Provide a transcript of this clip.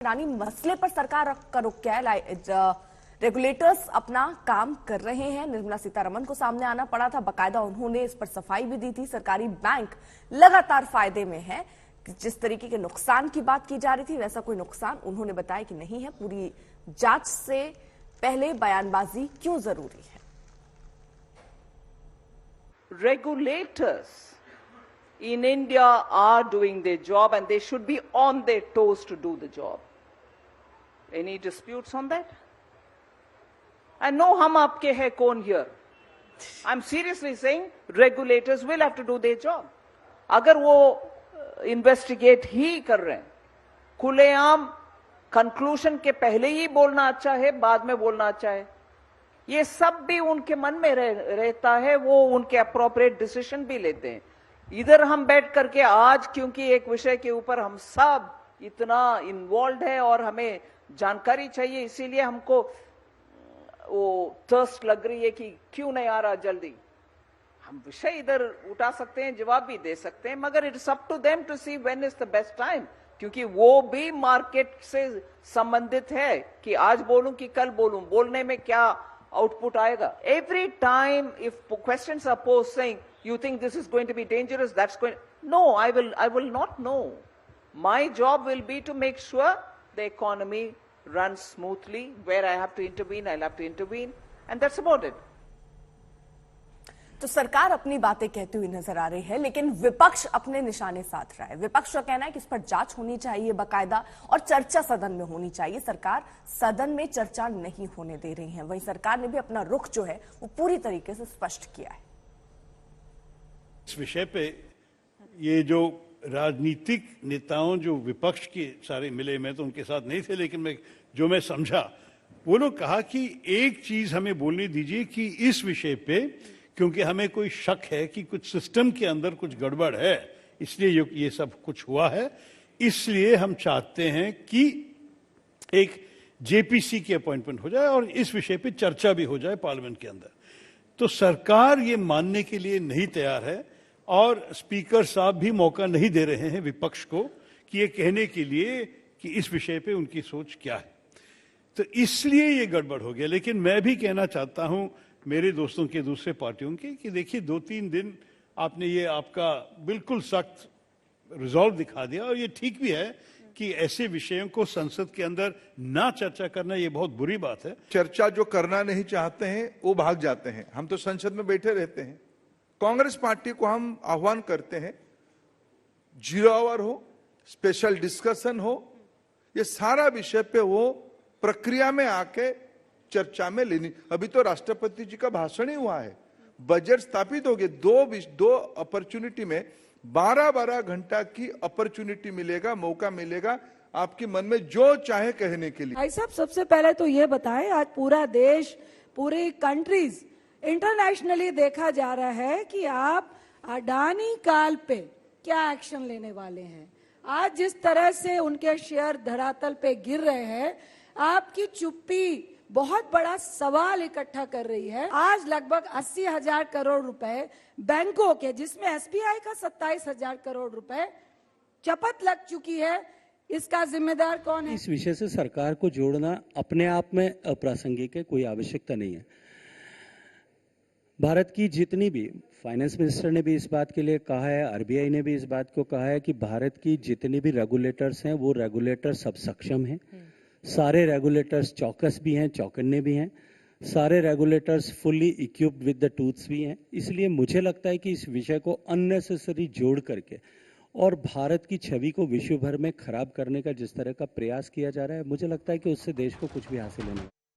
रानी मसले पर सरकार का रुख क्या है? रेगुलेटर्स अपना काम कर रहे हैं। निर्मला सीतारमण को सामने आना पड़ा था, बकायदा उन्होंने इस पर सफाई भी दी थी। सरकारी बैंक लगातार फायदे में है। जिस तरीके के नुकसान की बात की जा रही थी वैसा कोई नुकसान उन्होंने बताया कि नहीं है। पूरी जांच से पहले बयानबाजी क्यों जरूरी है? Regulators in India are doing their job and they should be on their toes to do the job. Any disputes on that? I know hum aapke hai kaun here. I'm seriously saying regulators will have to do their job. अगर वो investigate ही कर रहे हैं, खुलेआम conclusion के पहले ही बोलना अच्छा है, बाद में बोलना अच्छा है, ये सब भी उनके मन में रहता है। वो उनके अप्रोप्रिएट डिसीजन भी लेते हैं। इधर हम बैठ करके आज, क्योंकि एक विषय के ऊपर हम सब इतना इन्वॉल्व है और हमें जानकारी चाहिए, इसीलिए हमको वो थर्स्ट लग रही है कि क्यों नहीं आ रहा जल्दी। हम विषय इधर उठा सकते हैं, जवाब भी दे सकते हैं, मगर it's up to them to see when is the best time, क्योंकि वो भी मार्केट से संबंधित है कि आज बोलूं कि कल बोलूं, बोलने में क्या आउटपुट आएगा। Every time if questions are posed saying you think this is going to be dangerous, that's going, no, I will not know. My job will be to make sure the economy runs smoothly. Where I have to intervene, I'll have to intervene, and that's about it. तो सरकार अपनी बातें कहती हुई नजर आ रही है, लेकिन विपक्ष अपने निशाने साध रहा है। विपक्ष का कहना है कि इस पर जांच होनी चाहिए बाकायदा और चर्चा सदन में होनी चाहिए। सरकार सदन में चर्चा नहीं होने दे रही है। वहीं सरकार ने भी अपना रुख जो है वो पूरी तरीके से स्पष्ट किया है। इस विषय पे ये जो राजनीतिक नेताओं जो विपक्ष के सारे मिले, मैं तो उनके साथ नहीं थे, लेकिन मैं समझा, वो लोग कहा कि एक चीज हमें बोलने दीजिए कि इस विषय पे, क्योंकि हमें कोई शक है कि कुछ सिस्टम के अंदर कुछ गड़बड़ है, इसलिए ये सब कुछ हुआ है, इसलिए हम चाहते हैं कि एक जेपीसी की अपॉइंटमेंट हो जाए और इस विषय पे चर्चा भी हो जाए पार्लियामेंट के अंदर। तो सरकार ये मानने के लिए नहीं तैयार है और स्पीकर साहब भी मौका नहीं दे रहे हैं विपक्ष को कि ये कहने के लिए कि इस विषय पे उनकी सोच क्या है। तो इसलिए ये गड़बड़ हो गया। लेकिन मैं भी कहना चाहता हूं मेरे दोस्तों के, दूसरे पार्टियों के, कि देखिए 2-3 दिन आपने ये आपका बिल्कुल सख्त रिजॉल्व दिखा दिया और ये ठीक भी है कि ऐसे विषयों को संसद के अंदर ना चर्चा करना ये बहुत बुरी बात है। चर्चा जो करना नहीं चाहते हैं वो भाग जाते हैं। हम तो संसद में बैठे रहते हैं। कांग्रेस पार्टी को हम आह्वान करते हैं, 0 आवर हो, स्पेशल डिस्कशन हो, ये सारा विषय पे वो प्रक्रिया में आके चर्चा में लेनी। अभी तो राष्ट्रपति जी का भाषण ही हुआ है, बजट स्थापित हो गए, दो अपॉर्चुनिटी में 12-12 घंटा की अपॉर्चुनिटी मिलेगा, मौका मिलेगा आपके मन में जो चाहे कहने के लिए। भाई साहब, सबसे पहले तो ये बताएं, आज पूरा देश, पूरी कंट्रीज इंटरनेशनली देखा जा रहा है कि आप अडानी काल पे क्या एक्शन लेने वाले हैं। आज जिस तरह से उनके शेयर धरातल पे गिर रहे हैं, आपकी चुप्पी बहुत बड़ा सवाल इकट्ठा कर रही है। आज लगभग 80,000 करोड़ रुपए बैंकों के, जिसमें एसबीआई का 27,000 करोड़ रुपए चपत लग चुकी है, इसका जिम्मेदार कौन है? इस विषय से सरकार को जोड़ना अपने आप में अप्रासंगिक है, कोई आवश्यकता नहीं है। भारत की जितनी भी, फाइनेंस मिनिस्टर ने भी इस बात के लिए कहा है, आरबीआई ने भी इस बात को कहा है कि भारत की जितनी भी रेगुलेटर्स हैं वो रेगुलेटर सब सक्षम हैं। सारे रेगुलेटर्स चौकस भी हैं, चौकन्ने भी हैं। सारे regulators fully equipped with the tools भी हैं। इसलिए मुझे लगता है कि इस विषय को अननेसेसरी जोड़ करके और भारत की छवि को विश्व भर में खराब करने का जिस तरह का प्रयास किया जा रहा है, मुझे लगता है कि उससे देश को कुछ भी हासिल नहीं।